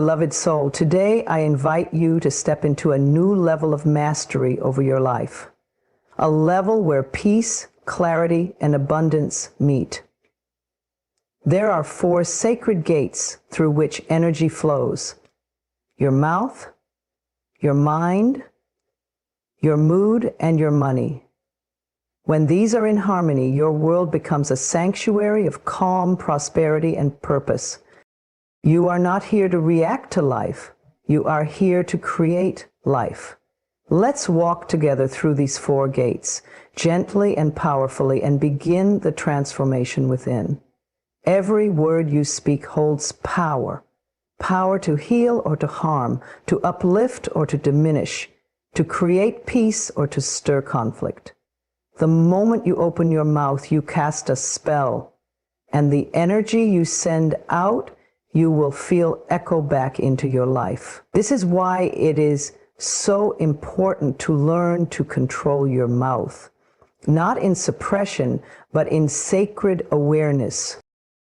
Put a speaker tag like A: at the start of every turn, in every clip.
A: beloved soul, today I invite you to step into a new level of mastery over your life. A level where peace, clarity, and abundance meet. There are 4 sacred gates through which energy flows. Your mouth, your mind, your mood, and your money. When these are in harmony, your world becomes a sanctuary of calm, prosperity, and purpose. You are not here to react to life. You are here to create life. Let's walk together through these 4 gates, gently and powerfully, and begin the transformation within. Every word you speak holds power. Power to heal or to harm, to uplift or to diminish, to create peace or to stir conflict. The moment you open your mouth, you cast a spell, and the energy you send out, you will feel echo back into your life. This is why it is so important to learn to control your mouth, not in suppression, but in sacred awareness.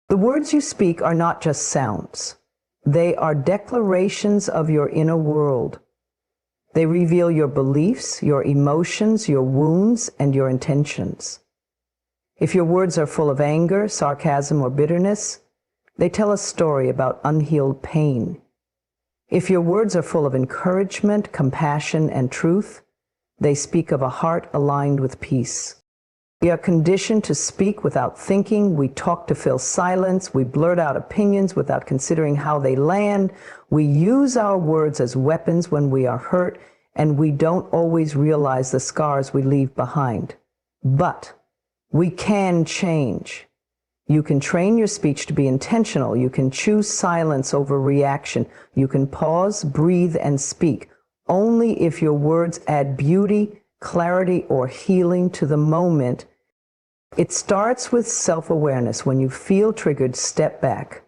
A: The words you speak are not just sounds. They are declarations of your inner world. They reveal your beliefs, your emotions, your wounds, and your intentions. If your words are full of anger, sarcasm, or bitterness, they tell a story about unhealed pain. If your words are full of encouragement, compassion, and truth, they speak of a heart aligned with peace. We are conditioned to speak without thinking. We talk to fill silence. We blurt out opinions without considering how they land. We use our words as weapons when we are hurt, and we don't always realize the scars we leave behind. But we can change. You can train your speech to be intentional. You can choose silence over reaction. You can pause, breathe, and speak only if your words add beauty, clarity, or healing to the moment. It starts with self-awareness. When you feel triggered, step back.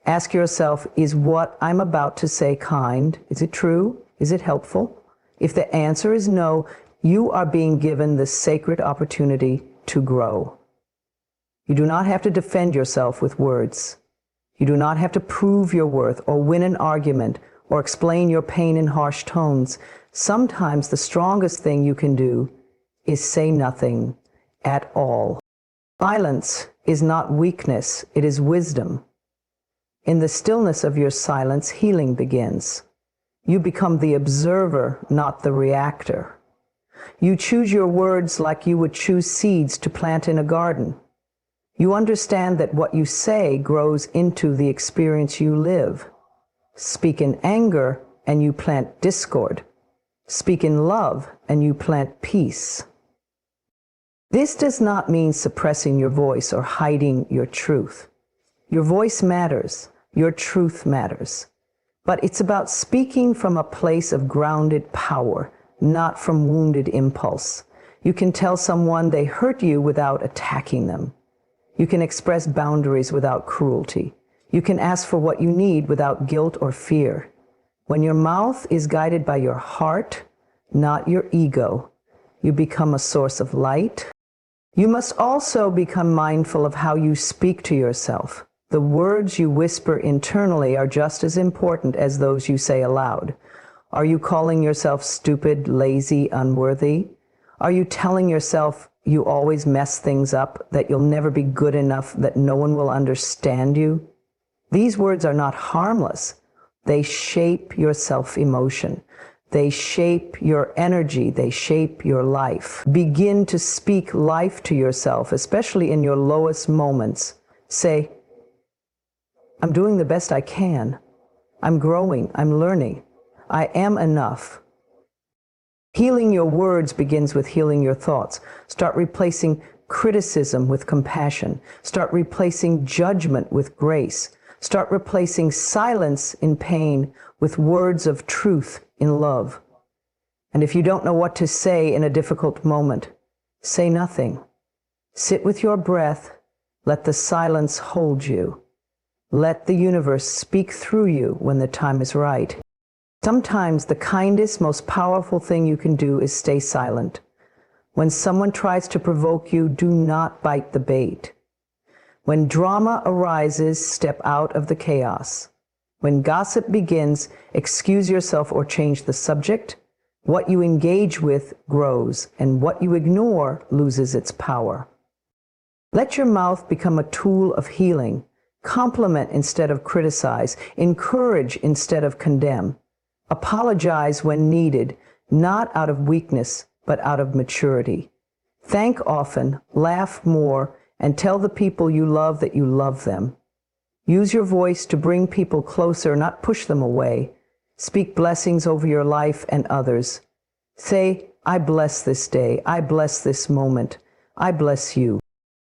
A: Ask yourself, is what I'm about to say kind? Is it true? Is it helpful? If the answer is no, you are being given the sacred opportunity to grow. You do not have to defend yourself with words. You do not have to prove your worth or win an argument or explain your pain in harsh tones. Sometimes the strongest thing you can do is say nothing at all. Silence is not weakness, it is wisdom. In the stillness of your silence, healing begins. You become the observer, not the reactor. You choose your words like you would choose seeds to plant in a garden. You understand that what you say grows into the experience you live. Speak in anger, and you plant discord. Speak in love, and you plant peace. This does not mean suppressing your voice or hiding your truth. Your voice matters. Your truth matters. But it's about speaking from a place of grounded power, not from wounded impulse. You can tell someone they hurt you without attacking them. You can express boundaries without cruelty. You can ask for what you need without guilt or fear. When your mouth is guided by your heart, not your ego, you become a source of light. You must also become mindful of how you speak to yourself. The words you whisper internally are just as important as those you say aloud. Are you calling yourself stupid, lazy, unworthy? Are you telling yourself you always mess things up, that you'll never be good enough, that no one will understand you? These words are not harmless. They shape your self-emotion. They shape your energy. They shape your life. Begin to speak life to yourself, especially in your lowest moments. Say, I'm doing the best I can. I'm growing. I'm learning. I am enough. Healing your words begins with healing your thoughts. Start replacing criticism with compassion. Start replacing judgment with grace. Start replacing silence in pain with words of truth in love. And if you don't know what to say in a difficult moment, say nothing. Sit with your breath. Let the silence hold you. Let the universe speak through you when the time is right. Sometimes the kindest, most powerful thing you can do is stay silent. When someone tries to provoke you, do not bite the bait. When drama arises, step out of the chaos. When gossip begins, excuse yourself or change the subject. What you engage with grows, and what you ignore loses its power. Let your mouth become a tool of healing. Compliment instead of criticize. Encourage instead of condemn. Apologize when needed, not out of weakness, but out of maturity. Thank often, laugh more, and tell the people you love that you love them. Use your voice to bring people closer, not push them away. Speak blessings over your life and others. Say, I bless this day. I bless this moment. I bless you.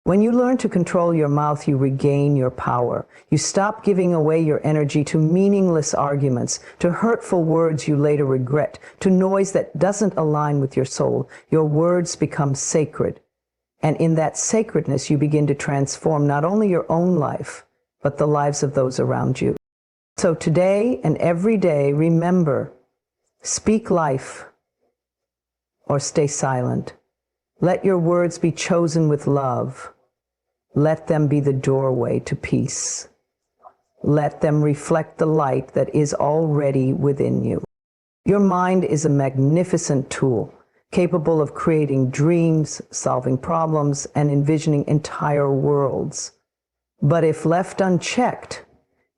A: When you learn to control your mouth, you regain your power. You stop giving away your energy to meaningless arguments, to hurtful words you later regret, to noise that doesn't align with your soul. Your words become sacred. And in that sacredness, you begin to transform not only your own life, but the lives of those around you. So today and every day, remember, speak life or stay silent. Let your words be chosen with love. Let them be the doorway to peace. Let them reflect the light that is already within you. Your mind is a magnificent tool, capable of creating dreams, solving problems, and envisioning entire worlds. But if left unchecked,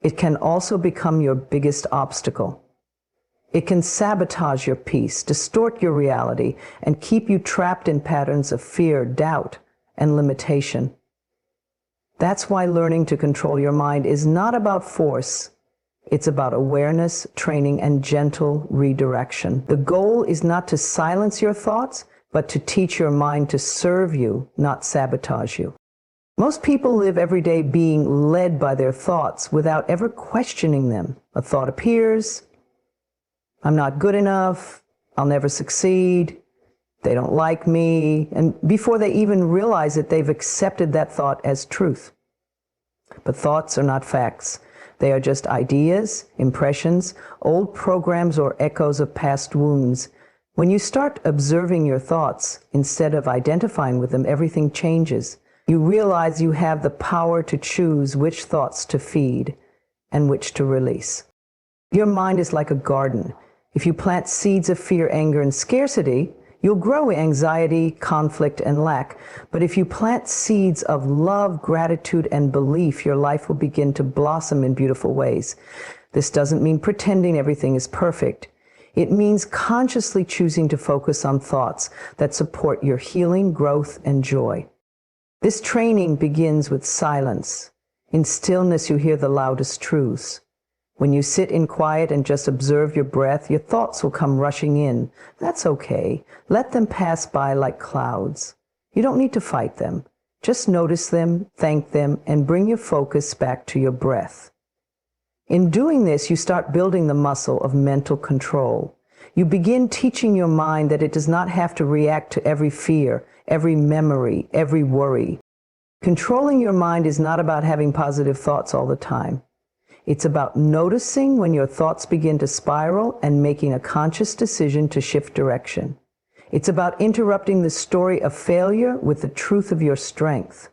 A: it can also become your biggest obstacle. It can sabotage your peace, distort your reality, and keep you trapped in patterns of fear, doubt, and limitation. That's why learning to control your mind is not about force. It's about awareness, training, and gentle redirection. The goal is not to silence your thoughts, but to teach your mind to serve you, not sabotage you. Most people live every day being led by their thoughts without ever questioning them. A thought appears, I'm not good enough, I'll never succeed, they don't like me, and before they even realize it, they've accepted that thought as truth. But thoughts are not facts. They are just ideas, impressions, old programs, or echoes of past wounds. When you start observing your thoughts, instead of identifying with them, everything changes. You realize you have the power to choose which thoughts to feed and which to release. Your mind is like a garden. If you plant seeds of fear, anger, and scarcity, you'll grow anxiety, conflict, and lack. But if you plant seeds of love, gratitude, and belief, your life will begin to blossom in beautiful ways. This doesn't mean pretending everything is perfect. It means consciously choosing to focus on thoughts that support your healing, growth, and joy. This training begins with silence. In stillness, you hear the loudest truths. When you sit in quiet and just observe your breath, your thoughts will come rushing in. That's okay. Let them pass by like clouds. You don't need to fight them. Just notice them, thank them, and bring your focus back to your breath. In doing this, you start building the muscle of mental control. You begin teaching your mind that it does not have to react to every fear, every memory, every worry. Controlling your mind is not about having positive thoughts all the time. It's about noticing when your thoughts begin to spiral and making a conscious decision to shift direction. It's about interrupting the story of failure with the truth of your strength.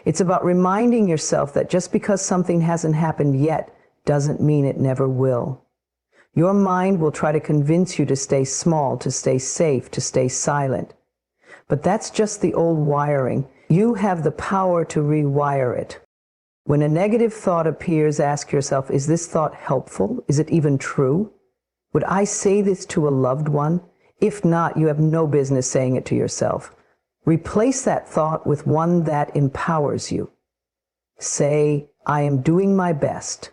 A: It's about reminding yourself that just because something hasn't happened yet doesn't mean it never will. Your mind will try to convince you to stay small, to stay safe, to stay silent. But that's just the old wiring. You have the power to rewire it. When a negative thought appears, ask yourself, is this thought helpful? Is it even true? Would I say this to a loved one? If not, you have no business saying it to yourself. Replace that thought with one that empowers you. Say, I am doing my best.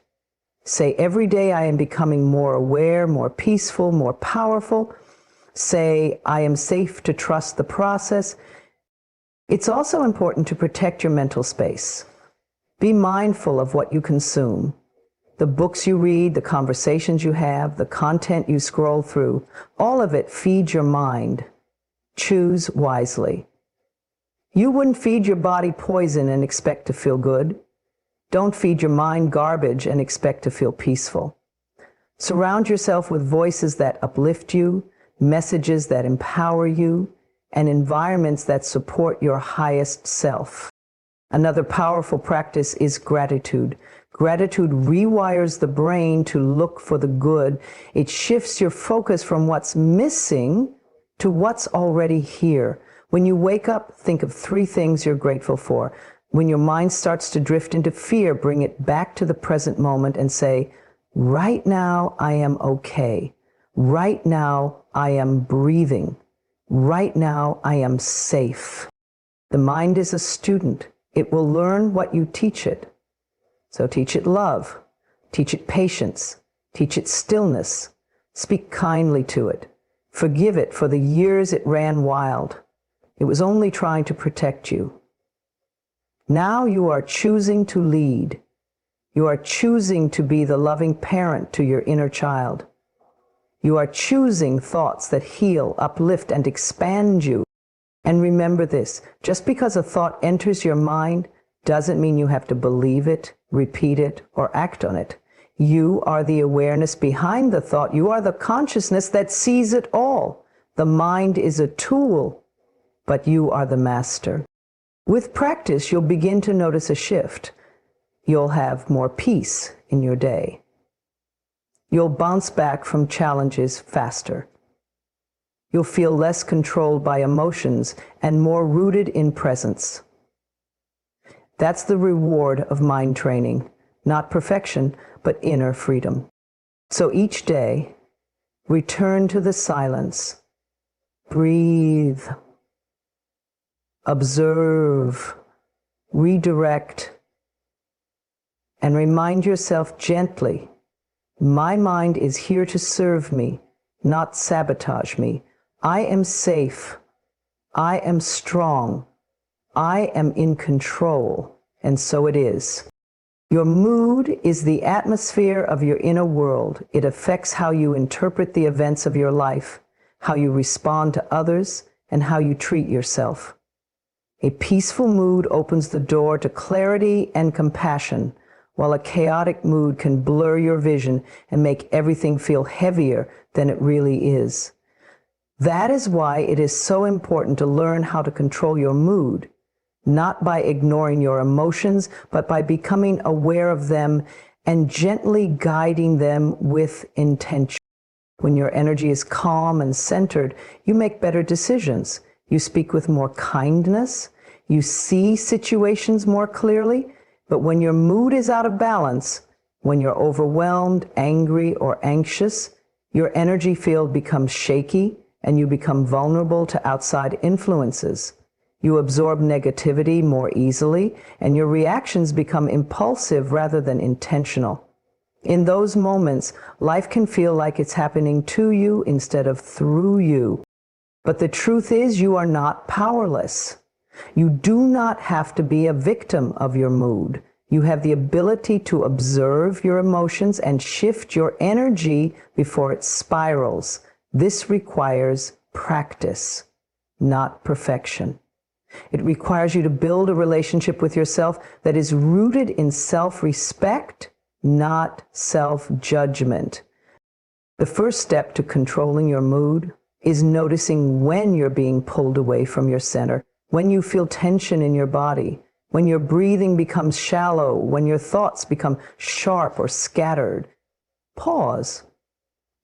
A: Say, every day I am becoming more aware, more peaceful, more powerful. Say, I am safe to trust the process. It's also important to protect your mental space. Be mindful of what you consume. The books you read, the conversations you have, the content you scroll through, all of it feeds your mind. Choose wisely. You wouldn't feed your body poison and expect to feel good. Don't feed your mind garbage and expect to feel peaceful. Surround yourself with voices that uplift you, messages that empower you, and environments that support your highest self. Another powerful practice is gratitude. Gratitude rewires the brain to look for the good. It shifts your focus from what's missing to what's already here. When you wake up, think of 3 things you're grateful for. When your mind starts to drift into fear, bring it back to the present moment and say, right now I am okay. Right now I am breathing. Right now I am safe. The mind is a student. It will learn what you teach it. So teach it love, teach it patience, teach it stillness, speak kindly to it, forgive it for the years it ran wild. It was only trying to protect you. Now you are choosing to lead. You are choosing to be the loving parent to your inner child. You are choosing thoughts that heal, uplift, and expand you. And remember this, just because a thought enters your mind doesn't mean you have to believe it, repeat it, or act on it. You are the awareness behind the thought. You are the consciousness that sees it all. The mind is a tool, but you are the master. With practice, you'll begin to notice a shift. You'll have more peace in your day. You'll bounce back from challenges faster. You'll feel less controlled by emotions and more rooted in presence. That's the reward of mind training, not perfection, but inner freedom. So each day, return to the silence. Breathe. Observe. Redirect. And remind yourself gently, my mind is here to serve me, not sabotage me. I am safe. I am strong. I am in control, and so it is. Your mood is the atmosphere of your inner world. It affects how you interpret the events of your life, how you respond to others, and how you treat yourself. A peaceful mood opens the door to clarity and compassion, while a chaotic mood can blur your vision and make everything feel heavier than it really is. That is why it is so important to learn how to control your mood, not by ignoring your emotions, but by becoming aware of them and gently guiding them with intention. When your energy is calm and centered, you make better decisions. You speak with more kindness. You see situations more clearly. But when your mood is out of balance, when you're overwhelmed, angry, or anxious, your energy field becomes shaky and you become vulnerable to outside influences. You absorb negativity more easily, and your reactions become impulsive rather than intentional. In those moments, life can feel like it's happening to you instead of through you. But the truth is, you are not powerless. You do not have to be a victim of your mood. You have the ability to observe your emotions and shift your energy before it spirals. This requires practice, not perfection. It requires you to build a relationship with yourself that is rooted in self-respect, not self-judgment. The first step to controlling your mood is noticing when you're being pulled away from your center, when you feel tension in your body, when your breathing becomes shallow, when your thoughts become sharp or scattered. Pause.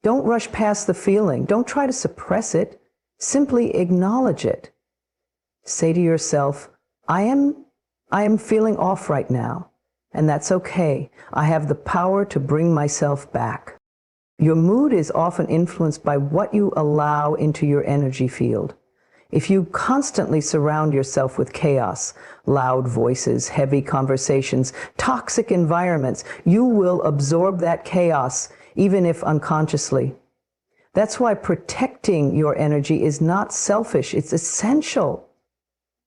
A: Don't rush past the feeling. Don't try to suppress it. Simply acknowledge it. Say to yourself, I am feeling off right now, and that's okay. I have the power to bring myself back. Your mood is often influenced by what you allow into your energy field. If you constantly surround yourself with chaos, loud voices, heavy conversations, toxic environments, you will absorb that chaos, even if unconsciously. That's why protecting your energy is not selfish, it's essential.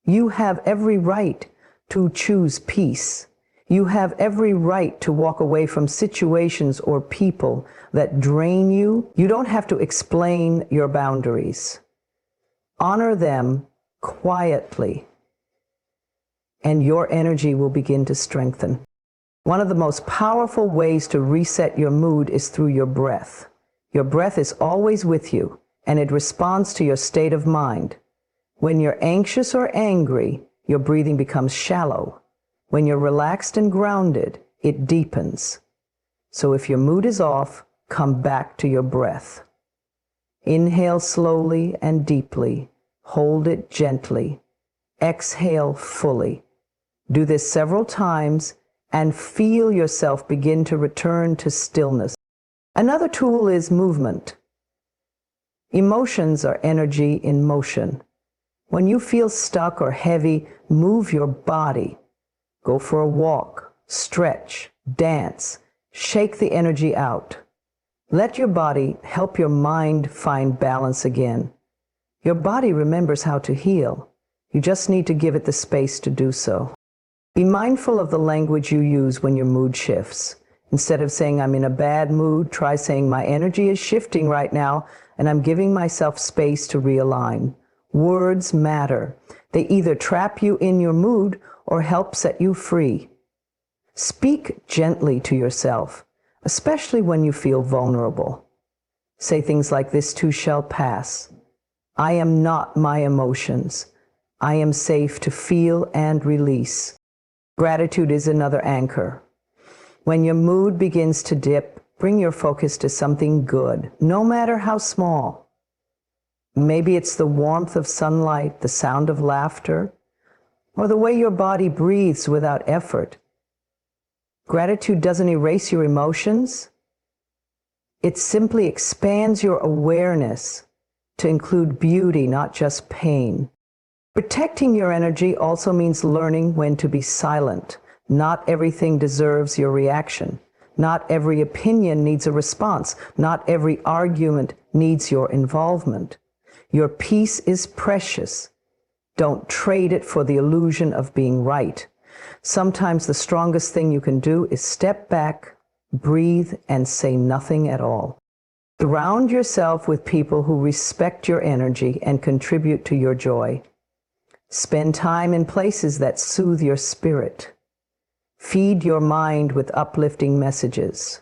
A: You have every right to choose peace. You have every right to walk away from situations or people that drain you. You don't have to explain your boundaries. Honor them quietly, and your energy will begin to strengthen. One of the most powerful ways to reset your mood is through your breath. Your breath is always with you, and it responds to your state of mind. When you're anxious or angry, your breathing becomes shallow. When you're relaxed and grounded, it deepens. So if your mood is off, come back to your breath. Inhale slowly and deeply. Hold it gently. Exhale fully. Do this several times and feel yourself begin to return to stillness. Another tool is movement. Emotions are energy in motion. When you feel stuck or heavy, move your body. Go for a walk, stretch, dance, shake the energy out. Let your body help your mind find balance again. Your body remembers how to heal. You just need to give it the space to do so. Be mindful of the language you use when your mood shifts. Instead of saying, I'm in a bad mood, try saying, my energy is shifting right now, and I'm giving myself space to realign. Words matter. They either trap you in your mood or help set you free. Speak gently to yourself, especially when you feel vulnerable. Say things like, this too shall pass. I am not my emotions. I am safe to feel and release. Gratitude is another anchor. When your mood begins to dip, bring your focus to something good, no matter how small. Maybe it's the warmth of sunlight, the sound of laughter, or the way your body breathes without effort. Gratitude doesn't erase your emotions. It simply expands your awareness to include beauty, not just pain. Protecting your energy also means learning when to be silent. Not everything deserves your reaction. Not every opinion needs a response. Not every argument needs your involvement. Your peace is precious. Don't trade it for the illusion of being right. Sometimes the strongest thing you can do is step back, breathe, and say nothing at all. Surround yourself with people who respect your energy and contribute to your joy. Spend time in places that soothe your spirit. Feed your mind with uplifting messages.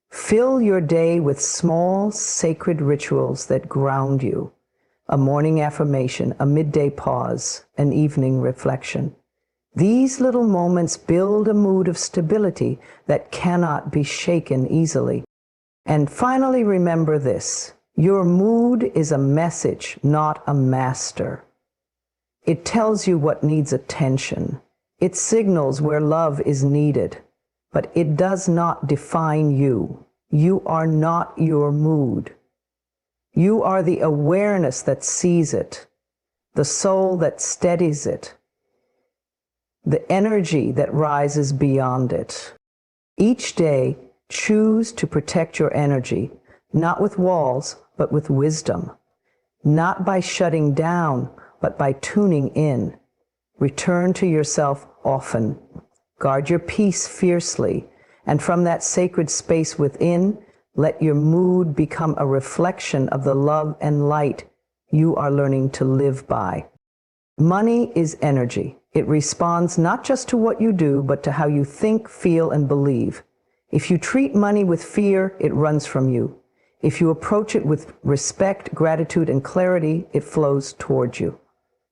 A: Fill your day with small, sacred rituals that ground you. A morning affirmation, a midday pause, an evening reflection. These little moments build a mood of stability that cannot be shaken easily. And finally, remember this: your mood is a message, not a master. It tells you what needs attention. It signals where love is needed, but it does not define you. You are not your mood. You are the awareness that sees it, the soul that steadies it, the energy that rises beyond it. Each day, choose to protect your energy, not with walls, but with wisdom. Not by shutting down, but by tuning in. Return to yourself often. Guard your peace fiercely, and from that sacred space within, let your mood become a reflection of the love and light you are learning to live by. Money is energy. It responds not just to what you do, but to how you think, feel, and believe. If you treat money with fear, it runs from you. If you approach it with respect, gratitude, and clarity, it flows towards you.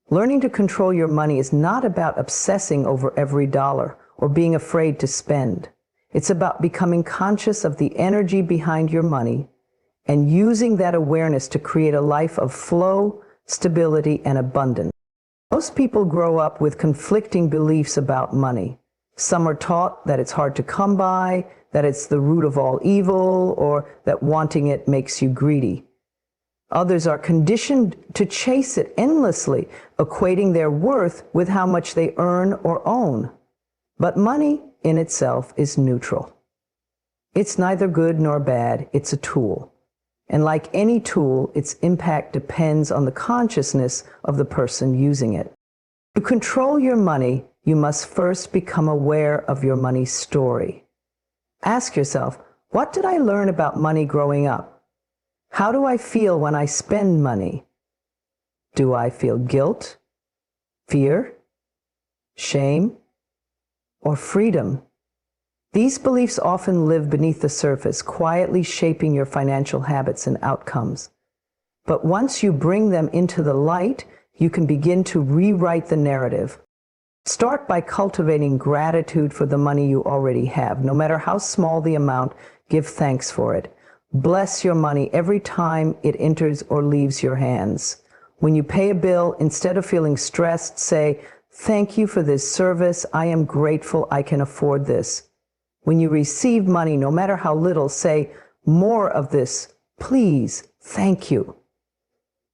A: Learning to control your money is not about obsessing over every dollar or being afraid to spend. It's about becoming conscious of the energy behind your money and using that awareness to create a life of flow, stability, and abundance. Most people grow up with conflicting beliefs about money. Some are taught that it's hard to come by, that it's the root of all evil, or that wanting it makes you greedy. Others are conditioned to chase it endlessly, equating their worth with how much they earn or own. But money in itself is neutral. It's neither good nor bad, it's a tool. And like any tool, its impact depends on the consciousness of the person using it. To control your money, you must first become aware of your money story. Ask yourself, what did I learn about money growing up? How do I feel when I spend money? Do I feel guilt, fear, shame, or freedom? These beliefs often live beneath the surface, quietly shaping your financial habits and outcomes. But once you bring them into the light, you can begin to rewrite the narrative. Start by cultivating gratitude for the money you already have. No matter how small the amount, give thanks for it. Bless your money every time it enters or leaves your hands. When you pay a bill, instead of feeling stressed, say, "Thank you for this service. I am grateful I can afford this." When you receive money, no matter how little, say, "More of this, please. Thank you."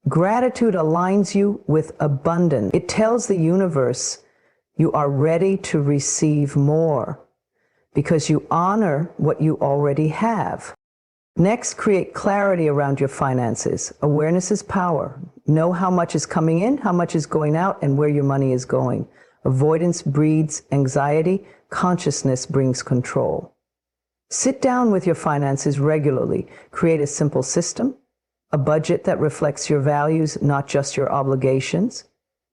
A: Gratitude aligns you with abundance. It tells the universe you are ready to receive more because you honor what you already have. Next, create clarity around your finances. Awareness is power. Know how much is coming in, how much is going out, and where your money is going. Avoidance breeds anxiety. Consciousness brings control. Sit down with your finances regularly. Create a simple system, a budget that reflects your values, not just your obligations.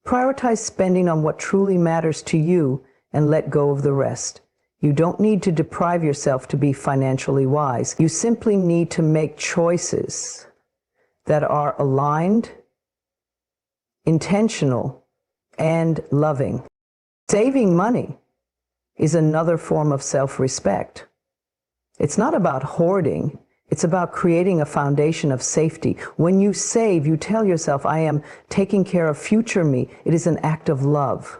A: Prioritize spending on what truly matters to you and let go of the rest. You don't need to deprive yourself to be financially wise. You simply need to make choices that are aligned, intentional, and loving. Saving money is another form of self-respect. It's not about hoarding. It's about creating a foundation of safety. When you save, you tell yourself, "I am taking care of future me." It is an act of love.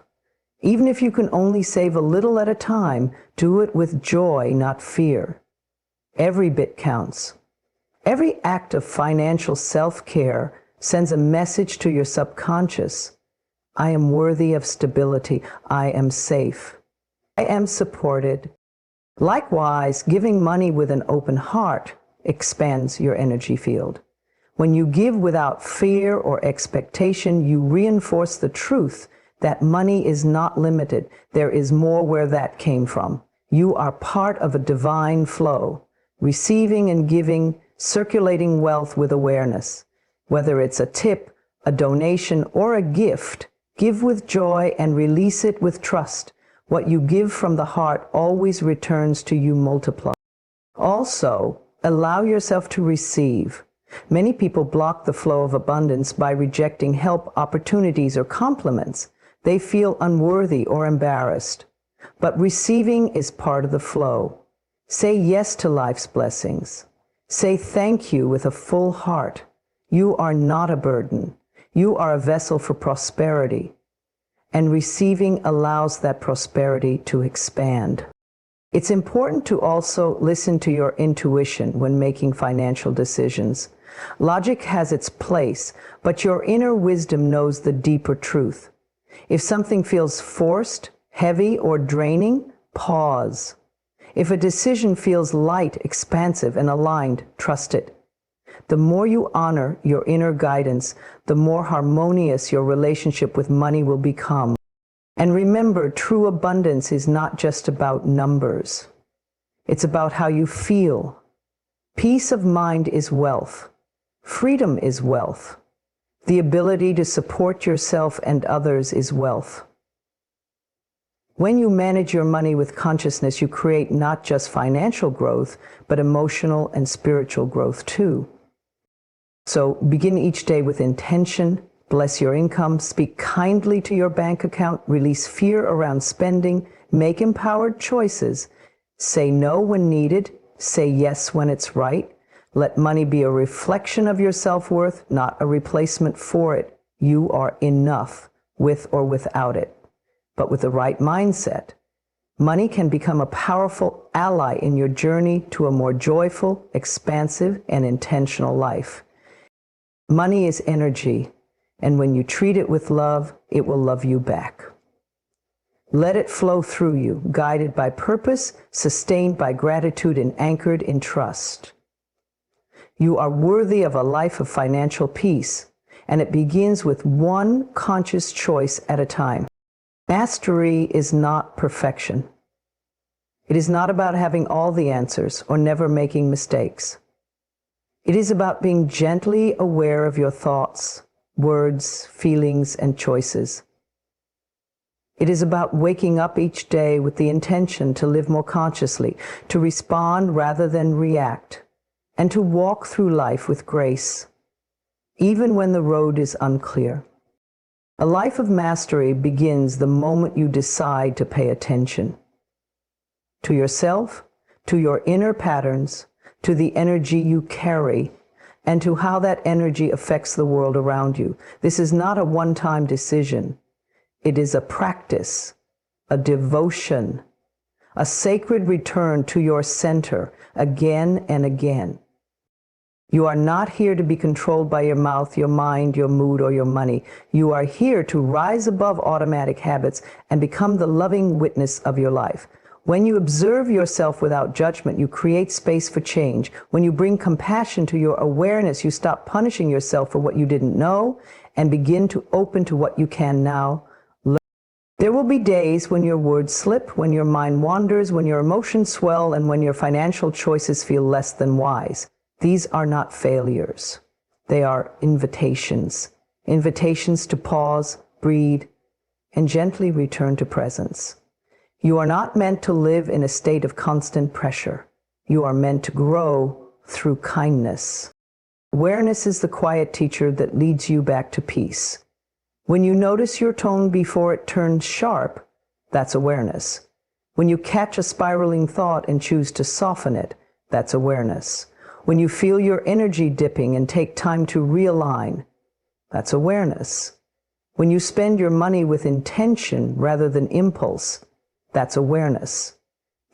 A: Even if you can only save a little at a time, do it with joy, not fear. Every bit counts. Every act of financial self-care sends a message to your subconscious. I am worthy of stability. I am safe. I am supported. Likewise, giving money with an open heart expands your energy field. When you give without fear or expectation, you reinforce the truth that money is not limited. There is more where that came from. You are part of a divine flow, receiving and giving, circulating wealth with awareness. Whether it's a tip, a donation, or a gift, give with joy and release it with trust. What you give from the heart always returns to you multiplied. Also, allow yourself to receive. Many people block the flow of abundance by rejecting help, opportunities, or compliments. They feel unworthy or embarrassed. But receiving is part of the flow. Say yes to life's blessings. Say thank you with a full heart. You are not a burden. You are a vessel for prosperity. And receiving allows that prosperity to expand. It's important to also listen to your intuition when making financial decisions. Logic has its place, but your inner wisdom knows the deeper truth. If something feels forced, heavy, or draining, pause. If a decision feels light, expansive, and aligned, trust it. The more you honor your inner guidance, the more harmonious your relationship with money will become. And remember, true abundance is not just about numbers. It's about how you feel. Peace of mind is wealth. Freedom is wealth. The ability to support yourself and others is wealth. When you manage your money with consciousness, you create not just financial growth, but emotional and spiritual growth too. So begin each day with intention. Bless your income, speak kindly to your bank account, release fear around spending, make empowered choices, say no when needed, say yes when it's right. Let money be a reflection of your self-worth, not a replacement for it. You are enough, with or without it. But with the right mindset, money can become a powerful ally in your journey to a more joyful, expansive, and intentional life. Money is energy. And when you treat it with love, it will love you back. Let it flow through you, guided by purpose, sustained by gratitude, and anchored in trust. You are worthy of a life of financial peace, and it begins with one conscious choice at a time. Mastery is not perfection. It is not about having all the answers or never making mistakes. It is about being gently aware of your thoughts, words, feelings, and choices. It is about waking up each day with the intention to live more consciously, to respond rather than react, and to walk through life with grace, even when the road is unclear. A life of mastery begins the moment you decide to pay attention to yourself, to your inner patterns, to the energy you carry, and to how that energy affects the world around you. This is not a one-time decision. It is a practice, a devotion, a sacred return to your center again and again. You are not here to be controlled by your mouth, your mind, your mood, or your money. You are here to rise above automatic habits and become the loving witness of your life. When you observe yourself without judgment, you create space for change. When you bring compassion to your awareness, you stop punishing yourself for what you didn't know and begin to open to what you can now learn. There will be days when your words slip, when your mind wanders, when your emotions swell, and when your financial choices feel less than wise. These are not failures. They are invitations. Invitations to pause, breathe, and gently return to presence. You are not meant to live in a state of constant pressure. You are meant to grow through kindness. Awareness is the quiet teacher that leads you back to peace. When you notice your tone before it turns sharp, that's awareness. When you catch a spiraling thought and choose to soften it, that's awareness. When you feel your energy dipping and take time to realign, that's awareness. When you spend your money with intention rather than impulse, that's awareness.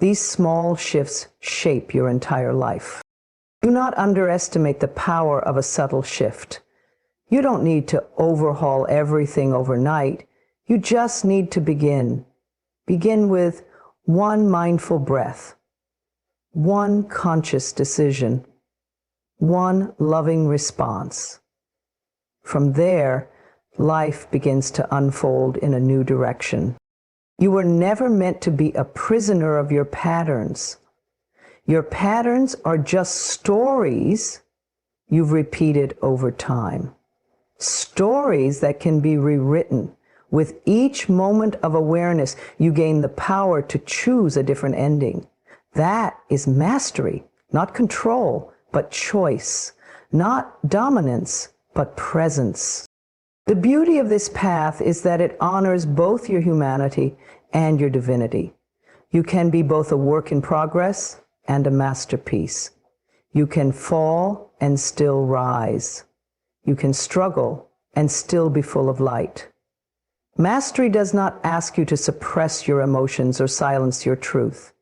A: These small shifts shape your entire life. Do not underestimate the power of a subtle shift. You don't need to overhaul everything overnight. You just need to begin. Begin with one mindful breath, one conscious decision, one loving response. From there, life begins to unfold in a new direction. You were never meant to be a prisoner of your patterns. Your patterns are just stories you've repeated over time. Stories that can be rewritten. With each moment of awareness, you gain the power to choose a different ending. That is mastery, not control, but choice. Not dominance, but presence. The beauty of this path is that it honors both your humanity and your divinity. You can be both a work in progress and a masterpiece. You can fall and still rise. You can struggle and still be full of light. Mastery does not ask you to suppress your emotions or silence your truth.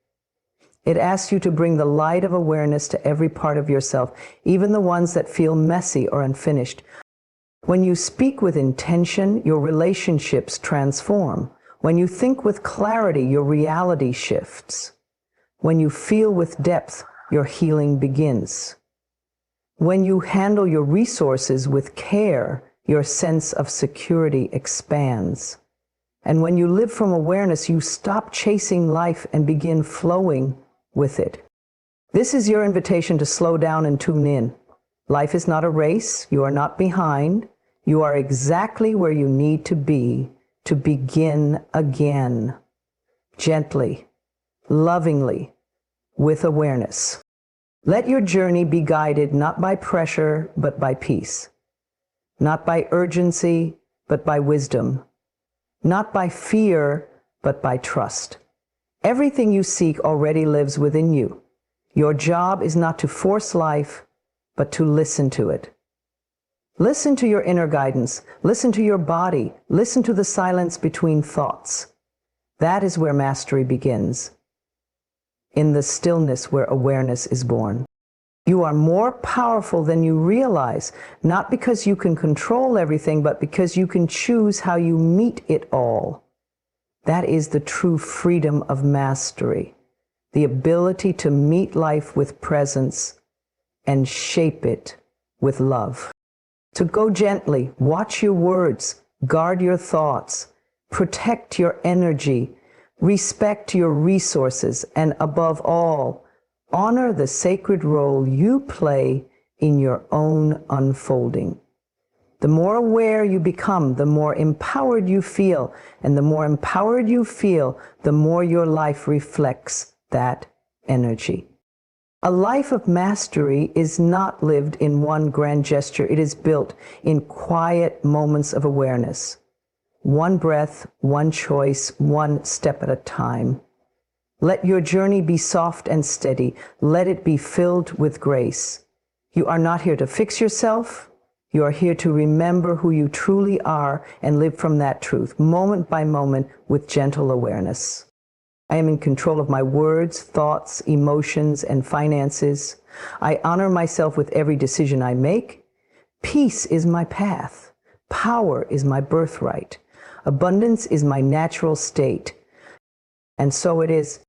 A: It asks you to bring the light of awareness to every part of yourself, even the ones that feel messy or unfinished. When you speak with intention, your relationships transform. When you think with clarity, your reality shifts. When you feel with depth, your healing begins. When you handle your resources with care, your sense of security expands. And when you live from awareness, you stop chasing life and begin flowing with it. This is your invitation to slow down and tune in. Life is not a race. You are not behind. You are exactly where you need to be to begin again. Gently, lovingly, with awareness. Let your journey be guided not by pressure, but by peace. Not by urgency, but by wisdom. Not by fear, but by trust. Everything you seek already lives within you. Your job is not to force life, but to listen to it. Listen to your inner guidance. Listen to your body. Listen to the silence between thoughts. That is where mastery begins. In the stillness where awareness is born. You are more powerful than you realize, not because you can control everything, but because you can choose how you meet it all. That is the true freedom of mastery, the ability to meet life with presence and shape it with love. To go gently, watch your words, guard your thoughts, protect your energy, respect your resources, and above all, honor the sacred role you play in your own unfolding. The more aware you become, the more empowered you feel, and the more empowered you feel, the more your life reflects that energy. A life of mastery is not lived in one grand gesture. It is built in quiet moments of awareness. one breath, one choice, one step at a time. Let your journey be soft and steady. Let it be filled with grace. You are not here to fix yourself. You are here to remember who you truly are and live from that truth, moment by moment, with gentle awareness. I am in control of my words, thoughts, emotions, and finances. I honor myself with every decision I make. Peace is my path. Power is my birthright. Abundance is my natural state. And so it is.